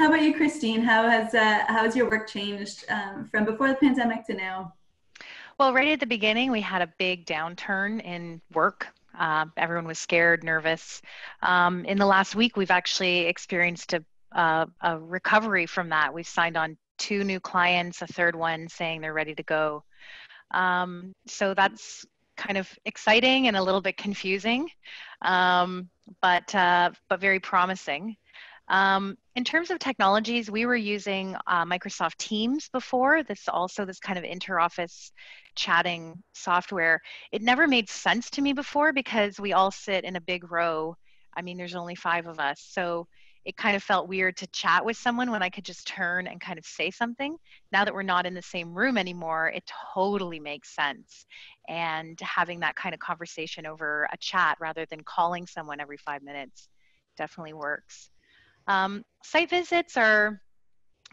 How about you, Christine? How has your work changed from before the pandemic to now? Well, right at the beginning, we had a big downturn in work. Everyone was scared, nervous. In the last week, we've actually experienced a recovery from that. We've signed on two new clients, a third one saying they're ready to go. So that's kind of exciting and a little bit confusing, but very promising. In terms of technologies, we were using Microsoft Teams before. This kind of interoffice chatting software. It never made sense to me before because we all sit in a big row. I mean, there's only five of us, so it kind of felt weird to chat with someone when I could just turn and kind of say something. Now that we're not in the same room anymore, it totally makes sense. And having that kind of conversation over a chat rather than calling someone every 5 minutes definitely works. Site visits are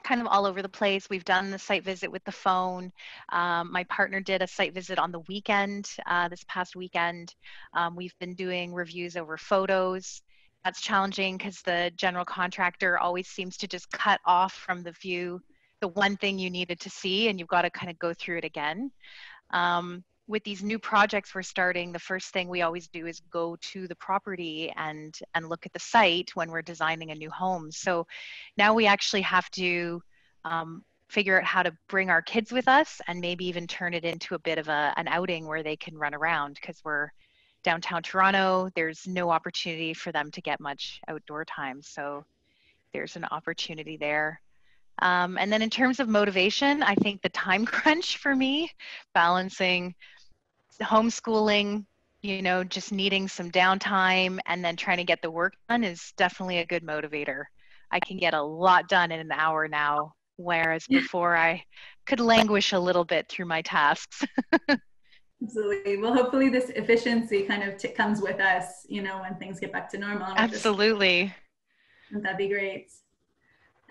kind of all over the place. We've done the site visit with the phone. My partner did a site visit on the weekend, this past weekend. We've been doing reviews over photos. That's challenging because the general contractor always seems to just cut off from the view the one thing you needed to see, and you've got to kind of go through it again. With these new projects we're starting, the first thing we always do is go to the property and look at the site when we're designing a new home. So now we actually have to figure out how to bring our kids with us and maybe even turn it into a bit of an outing where they can run around because we're downtown Toronto. There's no opportunity for them to get much outdoor time. So there's an opportunity there. And then in terms of motivation, I think the time crunch for me, balancing homeschooling, just needing some downtime and then trying to get the work done is definitely a good motivator. I can get a lot done in an hour now, whereas before I could languish a little bit through my tasks. Absolutely. Well, hopefully this efficiency kind of comes with us, when things get back to normal. Absolutely. That'd be great.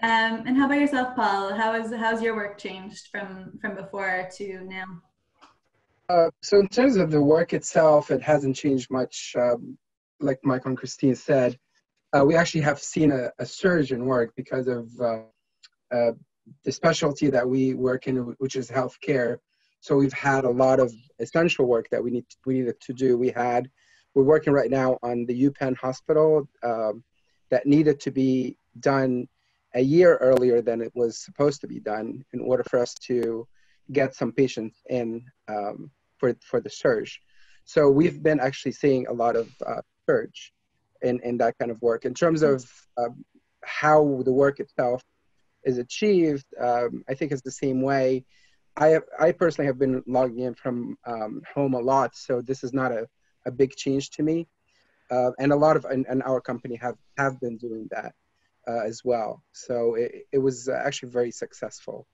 And how about yourself, Paul? How's your work changed from before to now? So in terms of the work itself, it hasn't changed much. Like Michael and Christine said, we actually have seen a surge in work because of the specialty that we work in, which is healthcare. So we've had a lot of essential work that we needed to do. We're working right now on the UPenn hospital that needed to be done a year earlier than it was supposed to be done in order for us to get some patients in for the surge. So we've been actually seeing a lot of surge in that kind of work. In terms of how the work itself is achieved, I think it's the same way. I personally have been logging in from home a lot, so this is not a big change to me. And a lot of and our company have been doing that as well. So it was actually very successful.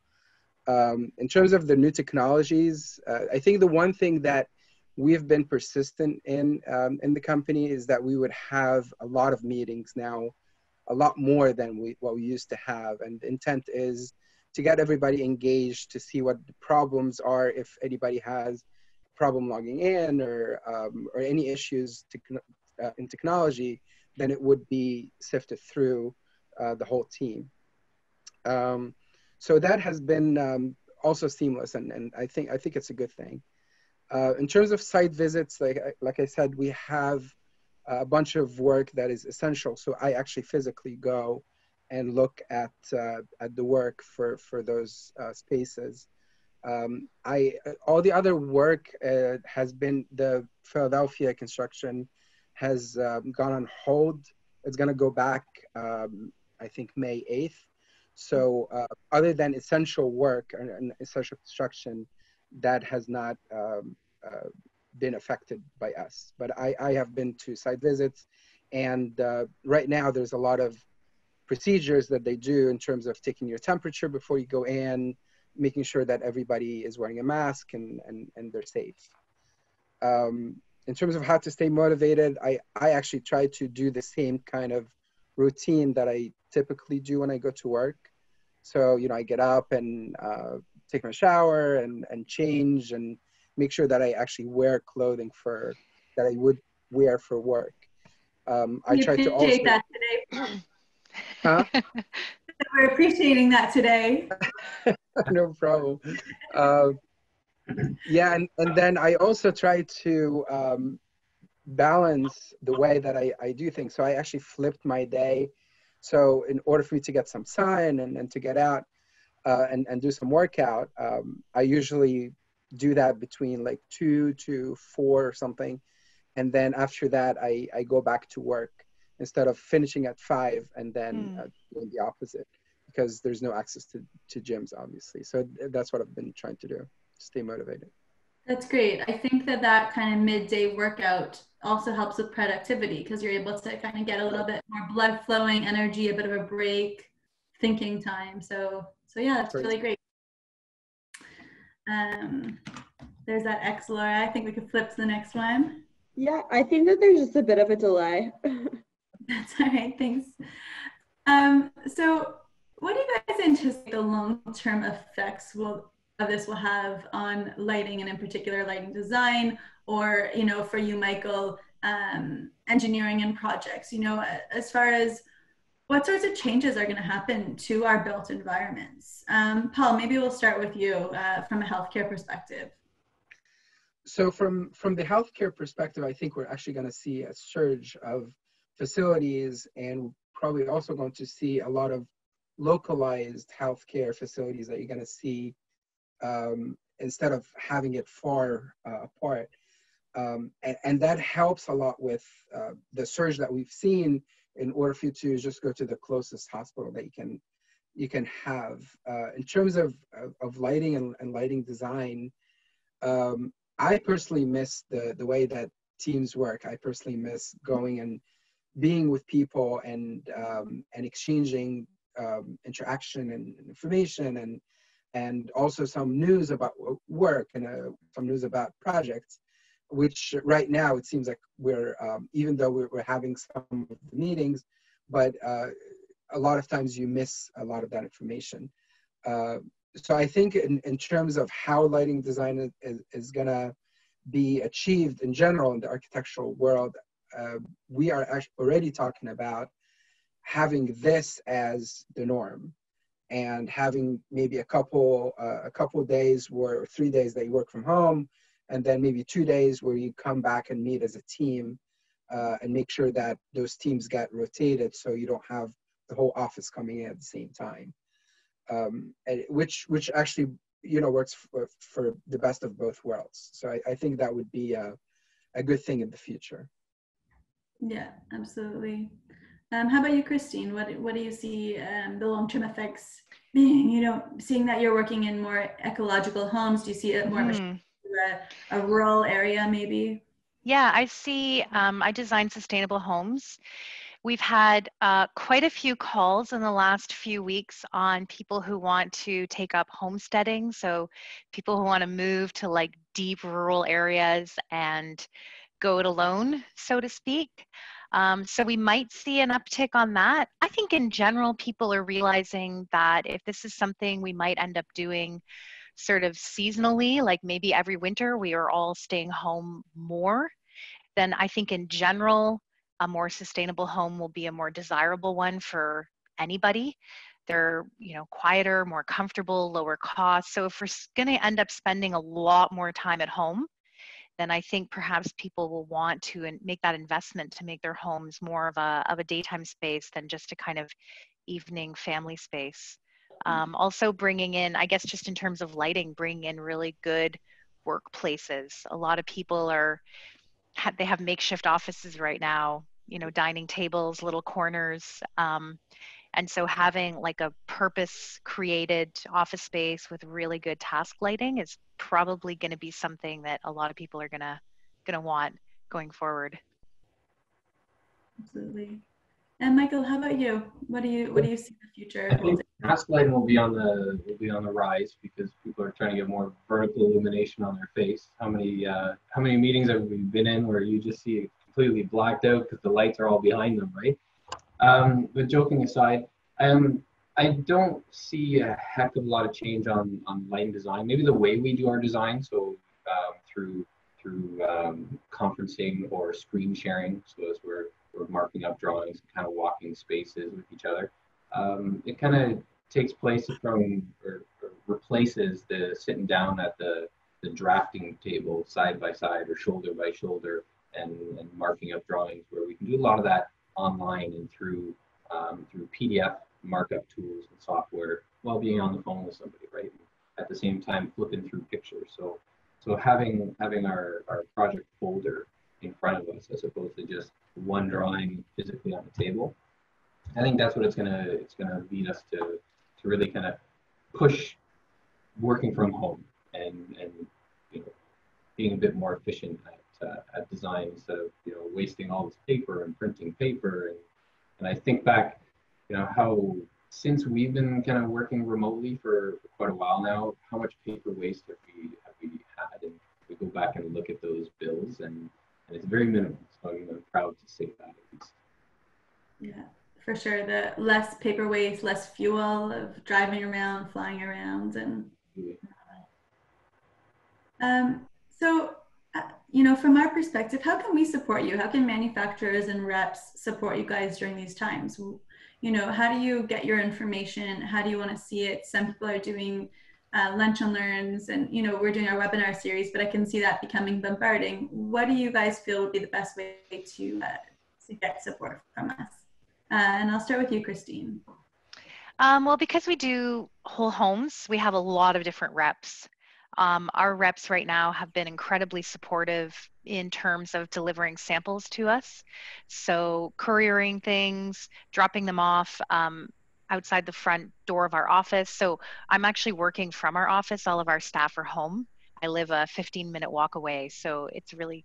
In terms of the new technologies, I think the one thing that we've been persistent in the company is that we would have a lot of meetings now, a lot more than what we used to have. And the intent is to get everybody engaged, to see what the problems are, if anybody has a problem logging in or any issues in technology, then it would be sifted through the whole team. So that has been also seamless, and I think it's a good thing. In terms of site visits, like I said, we have a bunch of work that is essential. So I actually physically go and look at the work for those spaces. All the other work has been, the Philadelphia construction has gone on hold. It's going to go back, I think, May 8th. So other than essential work and essential construction, that has not been affected by us. But I have been to site visits, and right now there's a lot of procedures that they do in terms of taking your temperature before you go in, making sure that everybody is wearing a mask and they're safe. In terms of how to stay motivated, I actually try to do the same kind of routine that I typically do when I go to work. So, I get up and take my shower and change and make sure that I actually wear clothing that I would wear for work. I try to also... that today. Huh? We're appreciating that today. No problem. Uh, yeah, and then I also try to balance the way that I do things. So I actually flipped my day. So in order for me to get some sun and to get out and do some workout, I usually do that between like 2 to 4 or something. And then after that, I go back to work instead of finishing at 5 and then doing the opposite because there's no access to gyms, obviously. So that's what I've been trying to do, stay motivated. That's great. I think that that kind of midday workout also helps with productivity because you're able to kind of get a little Right. bit more blood flowing, energy, a bit of a break, thinking time. So yeah, that's Great. really great. Um, there's that X, Laura. I think we could flip to the next one. Yeah, I think that there's just a bit of a delay. That's all right. Thanks. So what do you guys anticipate the long-term effects of this will have on lighting and in particular lighting design or, for you, Michael, engineering and projects, as far as what sorts of changes are going to happen to our built environments? Paul, maybe we'll start with you from a healthcare perspective. So from the healthcare perspective, I think we're actually going to see a surge of facilities, and probably also going to see a lot of localized healthcare facilities that you're going to see instead of having it far apart. And that helps a lot with the surge that we've seen in order for you to just go to the closest hospital that you can have. In terms of lighting and lighting design, I personally miss the way that teams work. I personally miss going and being with people and exchanging interaction and information and also some news about work and some news about projects, which right now it seems like we're, even though we're having some of the meetings, but a lot of times you miss a lot of that information. So I think in terms of how lighting design is gonna be achieved in general in the architectural world, we are already talking about having this as the norm and having maybe a couple days or 3 days that you work from home, and then maybe 2 days where you come back and meet as a team and make sure that those teams get rotated so you don't have the whole office coming in at the same time. Which actually works for the best of both worlds. So I think that would be a good thing in the future. Yeah, absolutely. How about you, Christine? What do you see the long-term effects being? Seeing that you're working in more ecological homes, do you see it more of a rural area maybe? Yeah, I see. I design sustainable homes. We've had quite a few calls in the last few weeks on people who want to take up homesteading. So people who want to move to like deep rural areas and go it alone, so to speak. So we might see an uptick on that. I think in general, people are realizing that if this is something we might end up doing sort of seasonally, like maybe every winter we are all staying home more, then I think in general, a more sustainable home will be a more desirable one for anybody. They're, quieter, more comfortable, lower cost. So if we're going to end up spending a lot more time at home, then I think perhaps people will want to make that investment to make their homes more of a daytime space than just a kind of evening family space. Also bringing in, I guess just in terms of lighting, bringing in really good workplaces. A lot of people they have makeshift offices right now, dining tables, little corners. And so having like a purpose created office space with really good task lighting is probably going to be something that a lot of people are going to want going forward. Absolutely. And Michael, how about you? What do you see the future I think holding? task lighting will be on the rise because people are trying to get more vertical illumination on their face. How many meetings have we been in where you just see it completely blacked out because the lights are all behind them, right? But joking aside, I don't see a heck of a lot of change on lighting design. Maybe the way we do our design, so through conferencing or screen sharing, so as we're marking up drawings and kind of walking spaces with each other. it kind of takes place from or replaces the sitting down at the drafting table side by side or shoulder by shoulder and marking up drawings, where we can do a lot of that online and through PDF markup tools and software while being on the phone with somebody, right? At the same time, flipping through pictures. So having our project folder in front of us as opposed to just one drawing physically on the table, I think that's what it's gonna lead us to really kind of push working from home and you know being a bit more efficient at design instead of wasting all this paper and printing paper and I think back how since we've been kind of working remotely for quite a while now, how much paper waste have we had, and we go back and look at those bills and it's very minimal. So I'm proud to say that at least. Yeah, for sure. The less paper waste, less fuel of driving around, flying around, and so from our perspective, how can we support you? How can manufacturers and reps support you guys during these times? How do you get your information? How do you want to see it? Some people are doing lunch and learns, and we're doing our webinar series, but I can see that becoming bombarding. What do you guys feel would be the best way to get support from us? And I'll start with you, Christine. Well, because we do whole homes, we have a lot of different reps. Our reps right now have been incredibly supportive in terms of delivering samples to us. So couriering things, dropping them off outside the front door of our office. So I'm actually working from our office. All of our staff are home. I live a 15-minute walk away. So it's really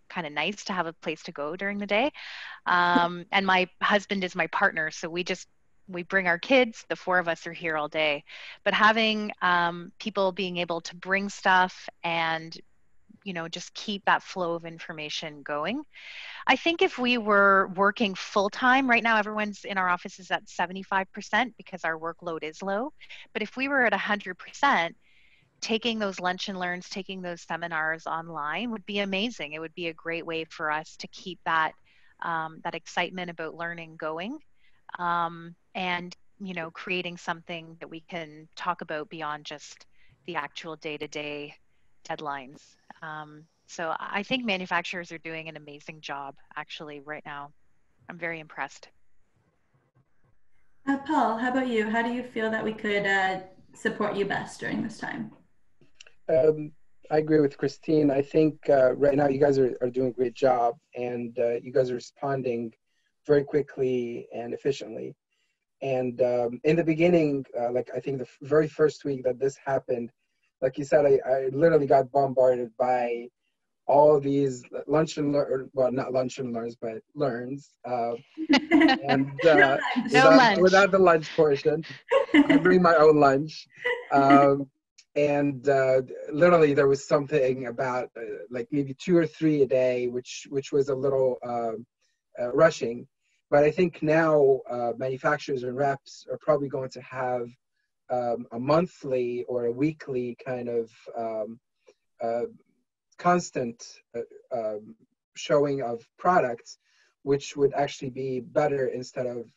kind of nice to have a place to go during the day. And my husband is my partner. So we bring our kids, the four of us are here all day, but having people being able to bring stuff and just keep that flow of information going. I think if we were working full-time, right now everyone's in our offices at 75% because our workload is low, but if we were at 100%, taking those lunch and learns, taking those seminars online would be amazing. It would be a great way for us to keep that that excitement about learning going. And creating something that we can talk about beyond just the actual day-to-day deadlines. So I think manufacturers are doing an amazing job actually right now. I'm very impressed. Paul, how about you? How do you feel that we could support you best during this time? I agree with Christine. I think right now you guys are doing a great job, and you guys are responding very quickly and efficiently. And in the beginning, like I think the very first week that this happened, like you said, I literally got bombarded by all these lunch and learn, well, not lunch and learns, but learns. And without the lunch portion, I bring my own lunch. And literally there was something about like maybe 2 or 3 a day, which was a little rushing. But I think now manufacturers and reps are probably going to have a monthly or a weekly kind of constant showing of products, which would actually be better instead of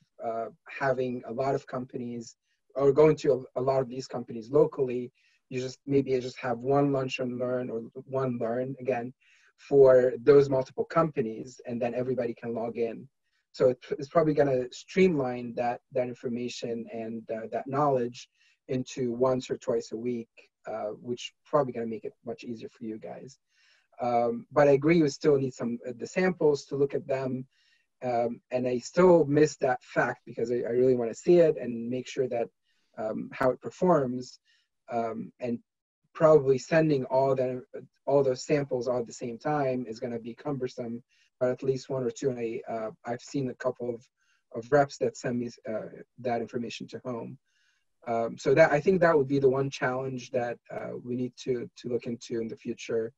having a lot of companies or going to a lot of these companies locally. You just have one lunch and learn or one learn again for those multiple companies, and then everybody can log in. So it's probably going to streamline that information and that knowledge into once or twice a week, which probably going to make it much easier for you guys. But I agree, you still need the samples to look at them. And I still miss that fact because I really want to see it and make sure that how it performs. And probably sending all those samples all at the same time is going to be cumbersome. But at least 1 or 2, and I've seen a couple of reps that send me that information to home. So that I think that would be the one challenge that we need to look into in the future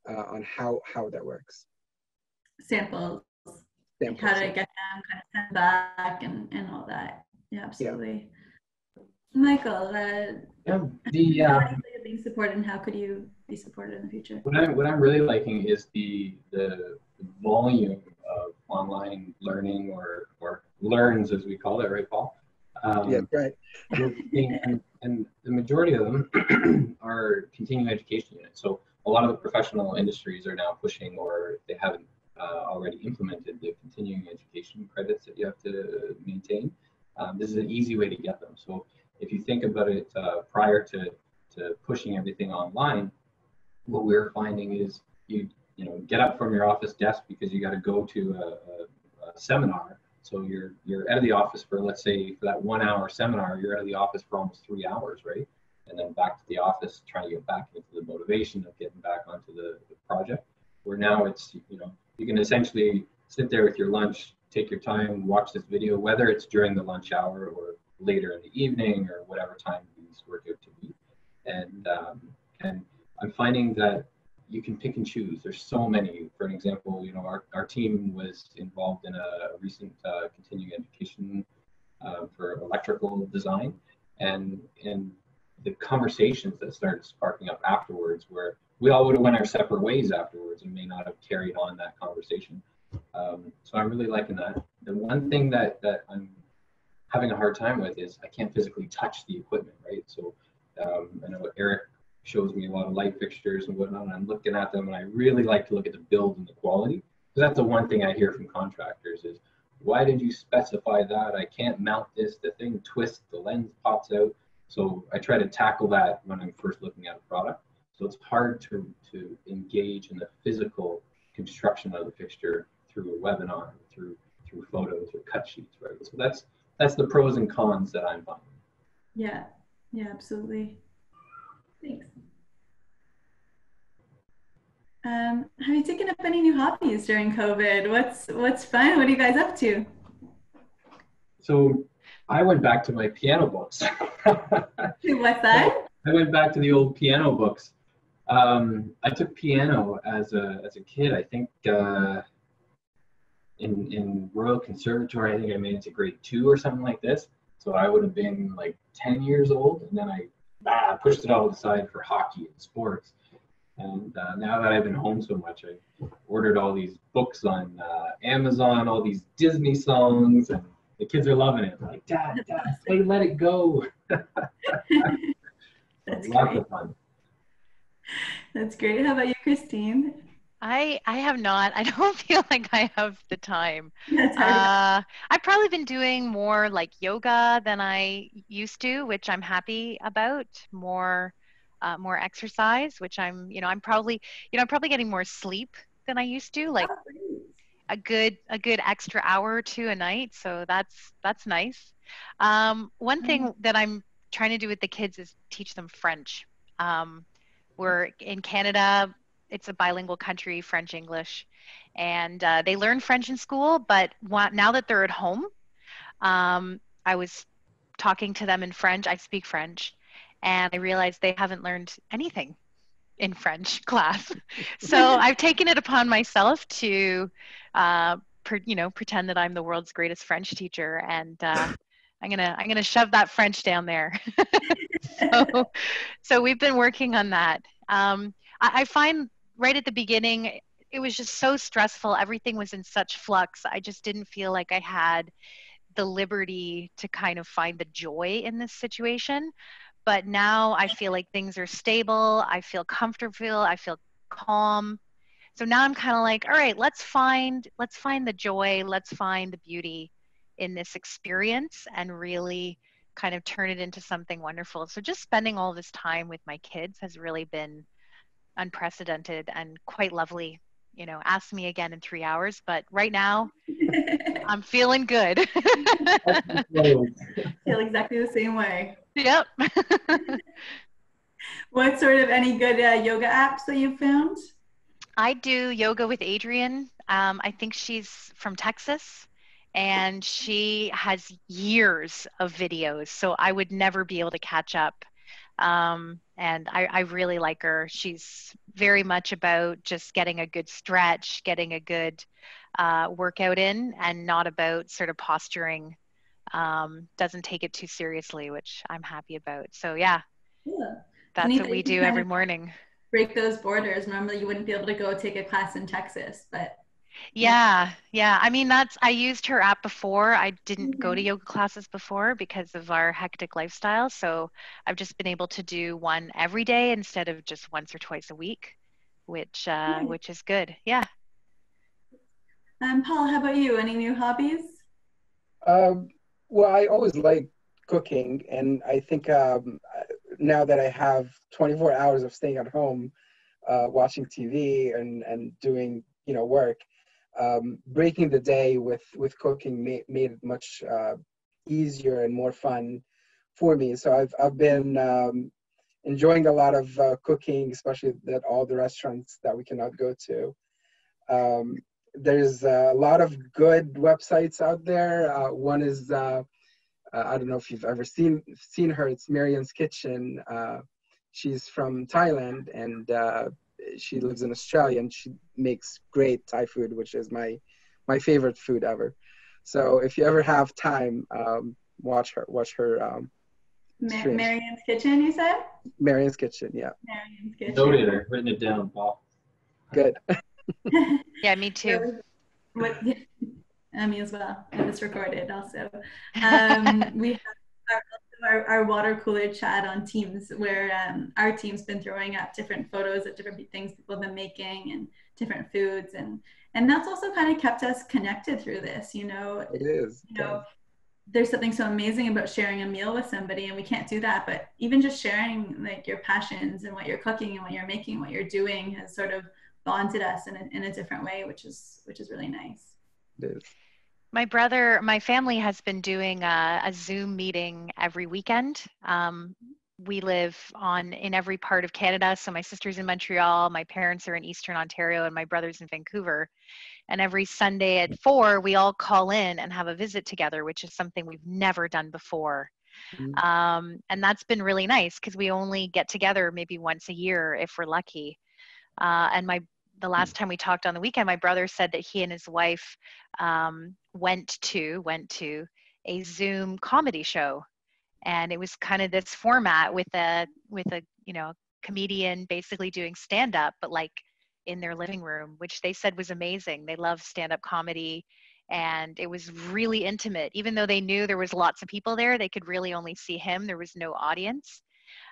on how that works. Samples. How to get them, kind of send back, and all that. Yeah, absolutely. Yeah. Michael, how are you being supported, and how could you be supported in the future? What I'm really liking is the volume of online learning or learns, as we call it, right, Paul? Yeah, right. And the majority of them are continuing education units. So a lot of the professional industries are now pushing, or they haven't already implemented the continuing education credits that you have to maintain. This is an easy way to get them. So if you think about it, prior to pushing everything online, what we're finding is you know get up from your office desk because you got to go to a seminar. So you're out of the office for, let's say, for that 1 hour seminar, you're out of the office for almost 3 hours, right? And then back to the office, trying to get back into the motivation of getting back onto the project. Where now it's, you know, you can essentially sit there with your lunch, take your time, watch this video, whether it's during the lunch hour or later in the evening or whatever time these work out to be. And I'm finding that you can pick and choose. There's so many. For an example, you know, our team was involved in a recent continuing education for electrical design, and the conversations that started sparking up afterwards, where we all would have went our separate ways afterwards and may not have carried on that conversation. So I'm really liking that. The one thing that I'm having a hard time with is I can't physically touch the equipment, right? So I know Eric shows me a lot of light fixtures and whatnot, and I'm looking at them, and I really like to look at the build and the quality. Because that's the one thing I hear from contractors is, why did you specify that? I can't mount this, the thing twists, the lens pops out. So I try to tackle that when I'm first looking at a product. So it's hard to engage in the physical construction of the fixture through a webinar, through photos or cut sheets, right? So that's the pros and cons that I'm finding. Yeah, absolutely. Thanks. Have you taken up any new hobbies during COVID? What's fun? What are you guys up to? So I went back to my piano books. What's that? I went back to the old piano books. I took piano as a kid. I think in Royal Conservatory, I think I made it to grade 2 or something like this. So I would have been like 10 years old, and then I pushed it all aside for hockey and sports. And now that I've been home so much, I ordered all these books on Amazon, all these Disney songs, and the kids are loving it. Like, Dad, play Let It Go. That's Lots great. of fun. That's great. How about you, Christine? I have not. I don't feel like I have the time. That's hard. I've probably been doing more like yoga than I used to, which I'm happy about. More exercise, which I'm probably getting more sleep than I used to, like a good extra hour or two a night. So that's nice. One thing that I'm trying to do with the kids is teach them French. We're in Canada. It's a bilingual country, French, English, and they learn French in school. But now that they're at home, I was talking to them in French. I speak French, and I realized they haven't learned anything in French class. So I've taken it upon myself to, pretend that I'm the world's greatest French teacher, and I'm gonna shove that French down there. So we've been working on that. I find right at the beginning it was just so stressful. Everything was in such flux. I just didn't feel like I had the liberty to kind of find the joy in this situation. But now I feel like things are stable. I feel comfortable. I feel calm. So now I'm kind of like, all right, let's find the joy. Let's find the beauty in this experience and really kind of turn it into something wonderful. So just spending all this time with my kids has really been unprecedented and quite lovely. Ask me again in 3 hours, but right now I'm feeling good. Feel exactly the same way. Yep. What sort of any good yoga apps that you've found? I do yoga with Adrienne. I think she's from Texas, and she has years of videos, so I would never be able to catch up. And I really like her. She's very much about just getting a good stretch, getting a good workout in, and not about sort of posturing. Doesn't take it too seriously, which I'm happy about. So yeah. That's what we do every morning. Break those borders. Normally you wouldn't be able to go take a class in Texas, but Yeah, yeah. I mean, I used her app before. I didn't go to Mhm. yoga classes before because of our hectic lifestyle. So I've just been able to do one every day instead of just once or twice a week, Nice. which is good. Yeah. Paul, how about you? Any new hobbies? Um, well, I always like cooking, and I think now that I have 24 hours of staying at home, watching TV and doing work, breaking the day with cooking made it much easier and more fun for me. So I've been enjoying a lot of cooking, especially at all the restaurants that we cannot go to. Um, there's a lot of good websites out there. One is I don't know if you've ever seen her. It's Marian's Kitchen. She's from Thailand and she lives in Australia, and she makes great Thai food, which is my favorite food ever. So if you ever have time, watch her streams. Marian's Kitchen, you said? Marian's Kitchen, yeah, Marian's Kitchen. Noted. I've written it down, Paul. good. Yeah, me Yeah, too. what, me as well. And it's recorded also. We have our water cooler chat on Teams where our team's been throwing up different photos of different things people have been making and different foods, and that's also kind of kept us connected through this. It is. You know, there's something so amazing about sharing a meal with somebody, and we can't do that, but even just sharing like your passions and what you're cooking and what you're making, what you're doing has sort of bonded us in a different way, which is really nice. It is. My family has been doing a Zoom meeting every weekend. We live in every part of Canada. So my sister's in Montreal, my parents are in Eastern Ontario, and my brother's in Vancouver. And every Sunday at 4, we all call in and have a visit together, which is something we've never done before. Mm. And that's been really nice because we only get together maybe once a year if we're lucky. And the last time we talked on the weekend, my brother said that he and his wife went to a Zoom comedy show, and it was kind of this format with a comedian basically doing stand up, but like in their living room, which they said was amazing. They love stand up comedy, and it was really intimate. Even though they knew there was lots of people there, they could really only see him. There was no audience,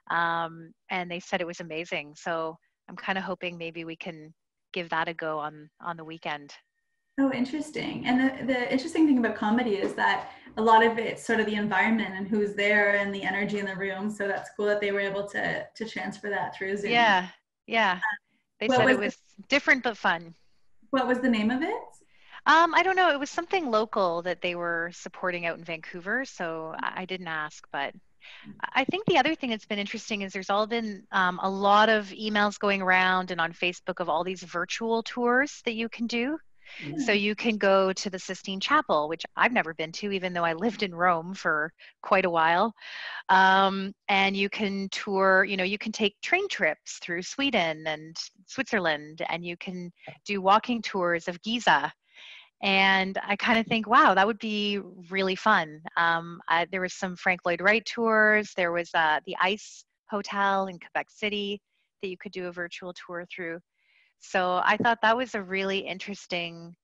and they said it was amazing. So I'm kind of hoping maybe we can give that a go on the weekend. Oh, interesting. And the interesting thing about comedy is that a lot of it's sort of the environment and who's there and the energy in the room. So that's cool that they were able to transfer that through Zoom. Yeah, yeah. They What said was it was different but fun. what was the name of it? I don't know. It was something local that they were supporting out in Vancouver, so I didn't ask. But I think the other thing that's been interesting is there's all been a lot of emails going around and on Facebook of all these virtual tours that you can do. So Mm. you can go to the Sistine Chapel, which I've never been to, even though I lived in Rome for quite a while. And you can tour, you can take train trips through Sweden and Switzerland, and you can do walking tours of Giza. And I kind of think, wow, that would be really fun. There was some Frank Lloyd Wright tours. There was the Ice Hotel in Quebec City that you could do a virtual tour through. So I thought that was a really interesting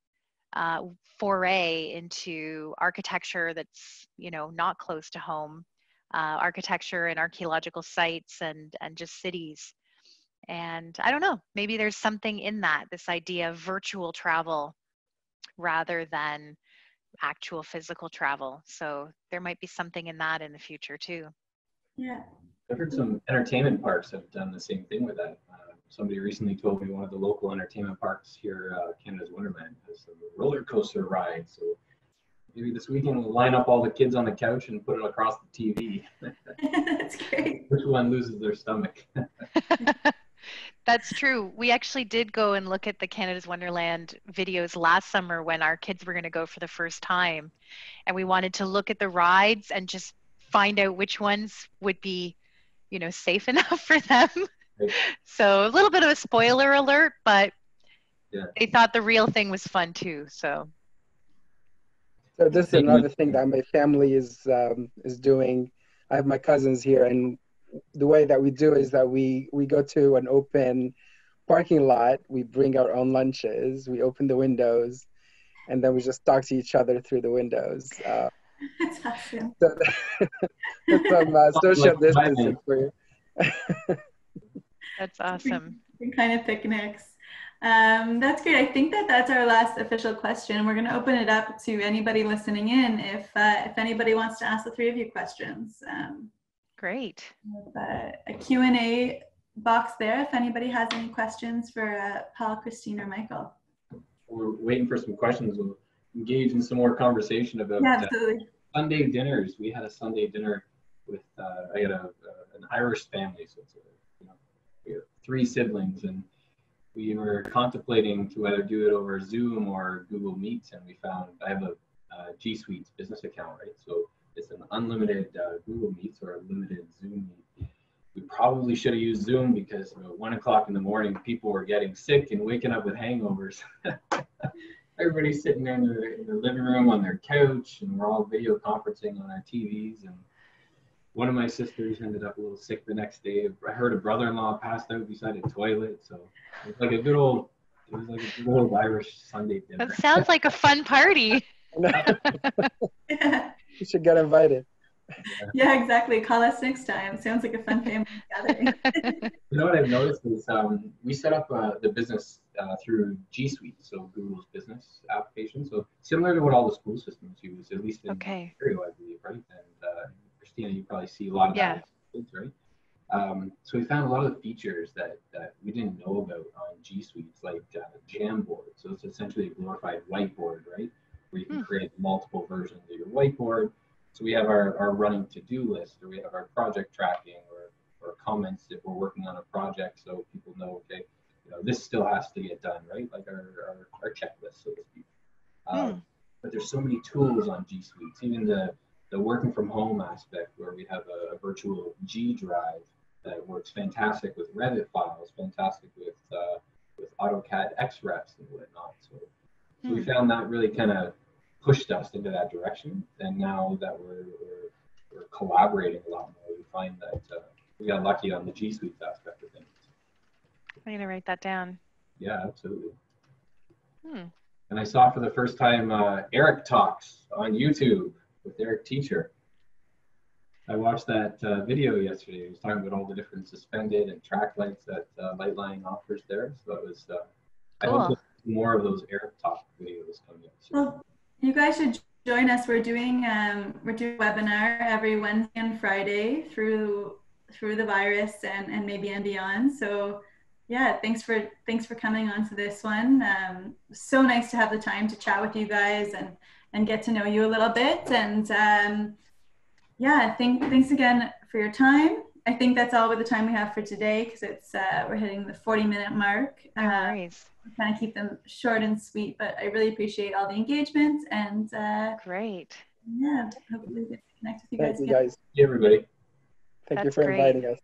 foray into architecture that's not close to home, architecture and archaeological sites and just cities. And I don't know, maybe there's something in that, this idea of virtual travel rather than actual physical travel. So there might be something in that in the future too. Yeah. I've heard some entertainment parks have done the same thing with that. Somebody recently told me one of the local entertainment parks here, Canada's Wonderland, has a roller coaster ride. So maybe this weekend we'll line up all the kids on the couch and put it across the TV. That's great. Which one loses their stomach? That's true. We actually did go and look at the Canada's Wonderland videos last summer when our kids were going to go for the first time. And we wanted to look at the rides and just find out which ones would be, safe enough for them. Right. So a little bit of a spoiler alert, but Yeah. they thought the real thing was fun too. So So this is another thing that my family is doing. I have my cousins here, and the way that we do is that we go to an open parking lot. We bring our own lunches. We open the windows, and then we just talk to each other through the windows. That's awesome. So that's some social Like distancing for you. That's awesome. Different kind of picnics. That's great. I think that that's our last official question. We're going to open it up to anybody listening in if anybody wants to ask the three of you questions. Great. A Q&A box there if anybody has any questions for Paul, Christine, or Michael. We're waiting for some questions. We'll engage in some more conversation about Absolutely. Sunday dinners. We had a Sunday dinner with I had an Irish family, so it's we have 3 siblings, and we were contemplating to whether do it over Zoom or Google Meets, and we found I have a G Suite's business account, right? So it's an unlimited Google Meets or a limited Zoom Meet. We probably should have used Zoom because about 1 o'clock in the morning, people were getting sick and waking up with hangovers. Everybody's sitting there in their living room on their couch, and we're all video conferencing on our TVs. And one of my sisters ended up a little sick the next day. I heard a brother-in-law passed out beside a toilet. So it was like a good old Irish Sunday dinner. That sounds like a fun party. You should get invited. Yeah, exactly. Call us next time. Sounds like a fun family gathering. You know what I've noticed is we set up the business through G Suite, so Google's business application. So similar to what all the school systems use, at least in Ontario, I believe, right? And Christina, you probably see a lot of that with kids, right? So we found a lot of the features that we didn't know about on G Suites, like Jamboard. So it's essentially a glorified whiteboard, right? Where you can create multiple versions of your whiteboard. So we have our running to-do list, or we have our project tracking, or comments if we're working on a project, so people know, okay, this still has to get done, right? Like our checklist, so to speak. But there's so many tools on G Suites, even the working from home aspect, where we have a virtual G Drive that works fantastic with Revit files, fantastic with AutoCAD XREFs and whatnot. So we found that really kind of pushed us into that direction. And now that we're collaborating a lot more, we find that we got lucky on the G Suite aspect of things. I'm going to write that down. Yeah, absolutely. And I saw for the first time Eric Talks on YouTube with Eric Teacher. I watched that video yesterday. He was talking about all the different suspended and track lights that Lightline offers there. So it was, I hope more of those Eric Talk videos coming up soon. Well, you guys should join us. We're doing a webinar every Wednesday and Friday through the virus and maybe and beyond. So yeah, thanks for coming on to this one. So nice to have the time to chat with you guys and get to know you a little bit. And yeah, thanks again for your time. I think that's all the time we have for today, because it's we're hitting the 40-minute mark. No worries. Kind of keep them short and sweet, but I really appreciate all the engagement, and great. Yeah, hopefully we get to connect with you guys again. Thank you, guys. Hey, everybody. Thank you for inviting us.